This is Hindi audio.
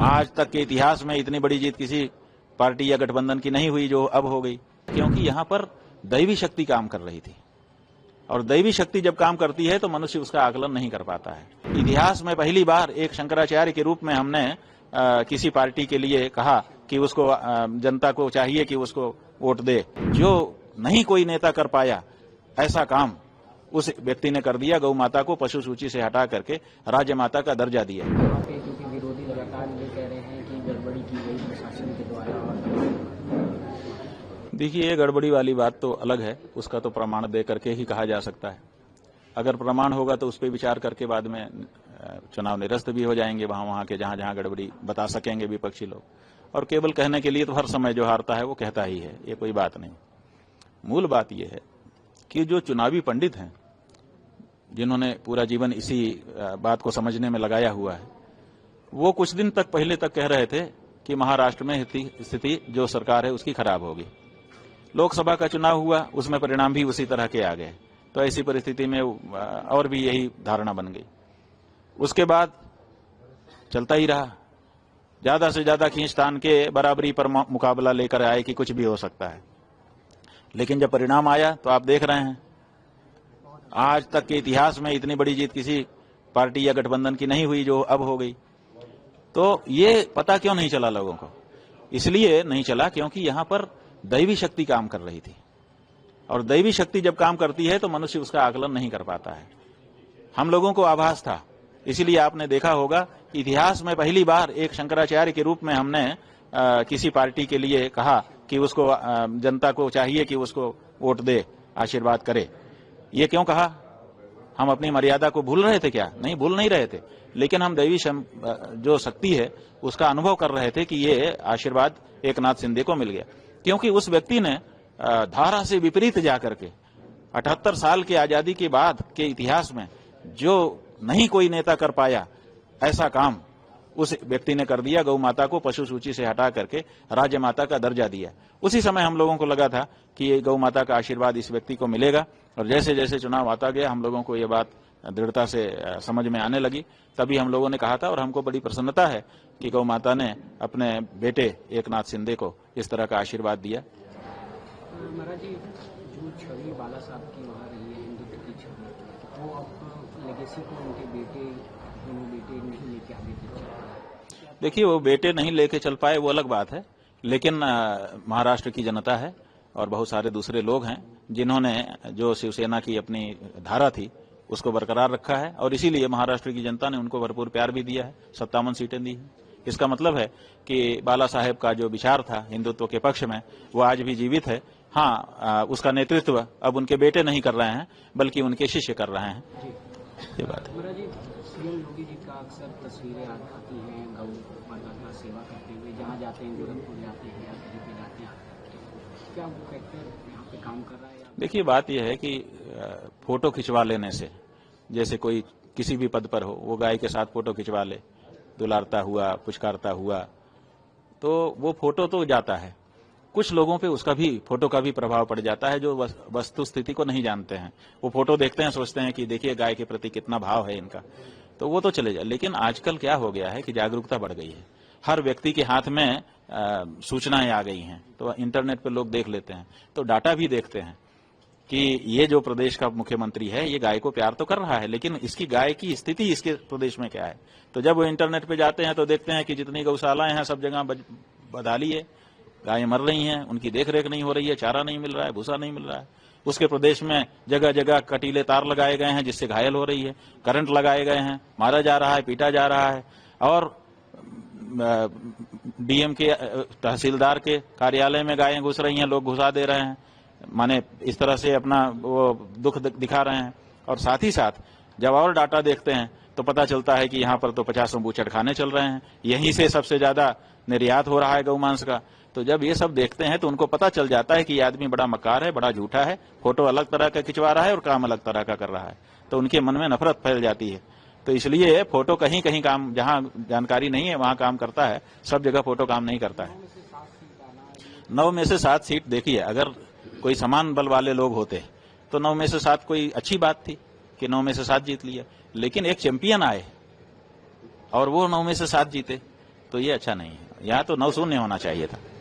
आज तक के इतिहास में इतनी बड़ी जीत किसी पार्टी या गठबंधन की नहीं हुई जो अब हो गई, क्योंकि यहां पर दैवी शक्ति काम कर रही थी। और दैवी शक्ति जब काम करती है तो मनुष्य उसका आकलन नहीं कर पाता है। इतिहास में पहली बार एक शंकराचार्य के रूप में हमने किसी पार्टी के लिए कहा कि उसको जनता को चाहिए कि उसको वोट दे। जो नहीं कोई नेता कर पाया ऐसा काम उस व्यक्ति ने कर दिया। गौ माता को पशु सूची से हटा करके राज्य माता का दर्जा दिया। क्योंकि विरोधी लगातार ये कह रहे हैं कि गड़बड़ी की गई प्रशासन के द्वारा। देखिए, ये गड़बड़ी वाली बात तो अलग है, उसका तो प्रमाण दे करके ही कहा जा सकता है। अगर प्रमाण होगा तो उस पर विचार करके बाद में चुनाव निरस्त भी हो जाएंगे वहां के जहां जहां गड़बड़ी बता सकेंगे विपक्षी लोग। और केवल कहने के लिए तो हर समय जो हारता है वो कहता ही है, ये कोई बात नहीं। मूल बात यह है कि जो चुनावी पंडित हैं, जिन्होंने पूरा जीवन इसी बात को समझने में लगाया हुआ है, वो कुछ दिन तक पहले तक कह रहे थे कि महाराष्ट्र में स्थिति जो सरकार है उसकी खराब होगी। लोकसभा का चुनाव हुआ, उसमें परिणाम भी उसी तरह के आ गए, तो ऐसी परिस्थिति में और भी यही धारणा बन गई। उसके बाद चलता ही रहा, ज्यादा से ज्यादा खींचतान के बराबरी पर मुकाबला लेकर आए कि कुछ भी हो सकता है। लेकिन जब परिणाम आया तो आप देख रहे हैं, आज तक के इतिहास में इतनी बड़ी जीत किसी पार्टी या गठबंधन की नहीं हुई जो अब हो गई। तो ये पता क्यों नहीं चला लोगों को? इसलिए नहीं चला क्योंकि यहां पर दैवी शक्ति काम कर रही थी। और दैवी शक्ति जब काम करती है तो मनुष्य उसका आकलन नहीं कर पाता है। हम लोगों को आभास था, इसीलिए आपने देखा होगा इतिहास में पहली बार एक शंकराचार्य के रूप में हमने किसी पार्टी के लिए कहा कि उसको जनता को चाहिए कि उसको वोट दे, आशीर्वाद करे। ये क्यों कहा? हम अपनी मर्यादा को भूल रहे थे क्या? नहीं, भूल नहीं रहे थे, लेकिन हम दैवी जो शक्ति है उसका अनुभव कर रहे थे कि ये आशीर्वाद एकनाथ शिंदे को मिल गया। क्योंकि उस व्यक्ति ने धारा से विपरीत जाकर के 78 साल की आजादी के बाद के इतिहास में जो नहीं कोई नेता कर पाया ऐसा काम उस व्यक्ति ने कर दिया। गौ माता को पशु सूची से हटा करके राज्य माता का दर्जा दिया। उसी समय हम लोगों को लगा था कि ये गौ माता का आशीर्वाद इस व्यक्ति को मिलेगा। और जैसे जैसे चुनाव आता गया हम लोगों को ये बात दृढ़ता से समझ में आने लगी। तभी हम लोगों ने कहा था, और हमको बड़ी प्रसन्नता है कि गौ माता ने अपने बेटे एकनाथ शिंदे को इस तरह का आशीर्वाद दिया। महाराज जी, जो छवि बाला साहब की वहाँ रही है, हिंदुत्व की छवि, वो अब लेगेसी को उनके बेटे, दोनों बेटे नहीं लेके आगे चल पाए। देखिए, वो बेटे नहीं लेके चल पाए वो अलग बात है, लेकिन महाराष्ट्र की जनता है और बहुत सारे दूसरे लोग हैं जिन्होंने जो शिवसेना की अपनी धारा थी उसको बरकरार रखा है। और इसीलिए महाराष्ट्र की जनता ने उनको भरपूर प्यार भी दिया है, 57 सीटें दी हैं। इसका मतलब है कि बाला साहेब का जो विचार था हिंदुत्व के पक्ष में वो आज भी जीवित है। हाँ, उसका नेतृत्व अब उनके बेटे नहीं कर रहे हैं बल्कि उनके शिष्य कर रहे हैं। ये बात है। महाराज जी, सीएम योगी जी का अक्सर तस्वीरें आती हैं गौ माता का सेवा करते हुए, जहाँ जाते हैं गोरखपुर जाते हैं या कहीं पे जाते हैं, क्या वो फैक्टर यहाँ पे काम कर रहा है? देखिए, बात यह है कि फोटो खिंचवा लेने से, जैसे कोई किसी भी पद पर हो वो गाय के साथ फोटो खिंचवा ले, दुलारता हुआ, पुचकारता हुआ, तो वो फोटो तो जाता है। कुछ लोगों पे उसका भी, फोटो का भी प्रभाव पड़ जाता है जो वस्तु स्थिति को नहीं जानते हैं। वो फोटो देखते हैं, सोचते हैं कि देखिए गाय के प्रति कितना भाव है इनका, तो वो तो चले जाए। लेकिन आजकल क्या हो गया है कि जागरूकता बढ़ गई है, हर व्यक्ति के हाथ में सूचनाएं आ गई हैं, तो इंटरनेट पे लोग देख लेते हैं, तो डाटा भी देखते हैं कि ये जो प्रदेश का मुख्यमंत्री है ये गाय को प्यार तो कर रहा है, लेकिन इसकी गाय की स्थिति इसके प्रदेश में क्या है। तो जब वो इंटरनेट पे जाते हैं तो देखते हैं कि जितनी गौशालाएं हैं सब जगह बदहाली है, गायें मर रही हैं, उनकी देखरेख नहीं हो रही है, चारा नहीं मिल रहा है, भूसा नहीं मिल रहा है। उसके प्रदेश में जगह जगह कटीले तार लगाए गए हैं जिससे घायल हो रही है, करंट लगाए गए हैं, मारा जा रहा है, पीटा जा रहा है। और डीएम के, तहसीलदार के कार्यालय में गायें घुस रही हैं, लोग घुसा दे रहे हैं, माने इस तरह से अपना वो दुख दिखा रहे हैं। और साथ ही साथ जब और डाटा देखते हैं तो पता चलता है कि यहाँ पर तो 50 बूचड़खाने चल रहे हैं, यहीं से सबसे ज्यादा निर्यात हो रहा है गौमांस का। तो जब ये सब देखते हैं तो उनको पता चल जाता है कि ये आदमी बड़ा मक्कार है, बड़ा झूठा है, फोटो अलग तरह का खिंचवा रहा है और काम अलग तरह का कर रहा है, तो उनके मन में नफरत फैल जाती है। तो इसलिए फोटो कहीं कहीं काम, जहां जानकारी नहीं है वहां काम करता है, सब जगह फोटो काम नहीं करता है। 9 में से 7 सीट, देखिए अगर कोई समान बल वाले लोग होते तो 9 में से 7 कोई अच्छी बात थी कि 9 में से 7 जीत लिया, लेकिन एक चैंपियन आए और वो 9 में से 7 जीते, तो ये अच्छा नहीं है। यहाँ तो 9-0 होना चाहिए था।